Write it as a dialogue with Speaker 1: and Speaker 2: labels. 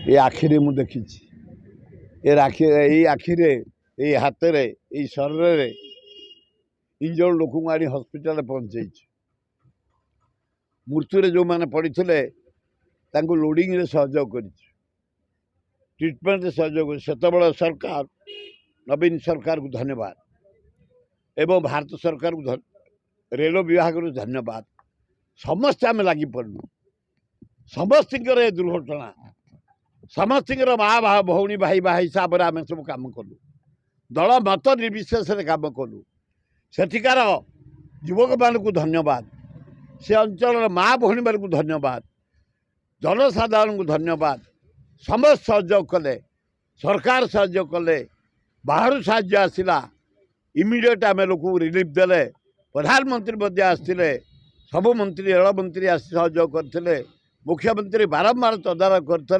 Speaker 1: ए आखिरे मु देखी आखिरे ये हाथ ये शरीर इंजर्ड लोक आनी हस्पिटाल पहुँचे मृत्यु जो मैंने पड़ी लोडिंग रे सहयोग कर ट्रिटमेंट सहयोग से सरकार नवीन सरकार को धन्यवाद एवं भारत सरकार को रेल विभाग को धन्यवाद समस्त आम लगी पड़ू समस्त दुर्घटना समस्त माँ भा भौणी भाई भाई हिसाब से आम सब कम कलु दल मत निर्विशेष कम कलु सेठिकार युवक मान को धन्यवाद से अंचल माँ भौणी मान को धन्यवाद जनसाधारण को धन्यवाद समस्त सहयोग कले सरकार सहयोग कले बाहर साहाय्य आसला इमिडिएट आम लोक रिलीफ देले प्रधानमंत्री आसते सब मंत्री रेल मंत्री आस सहयोग करते मुख्यमंत्री बारंबार तदारख करते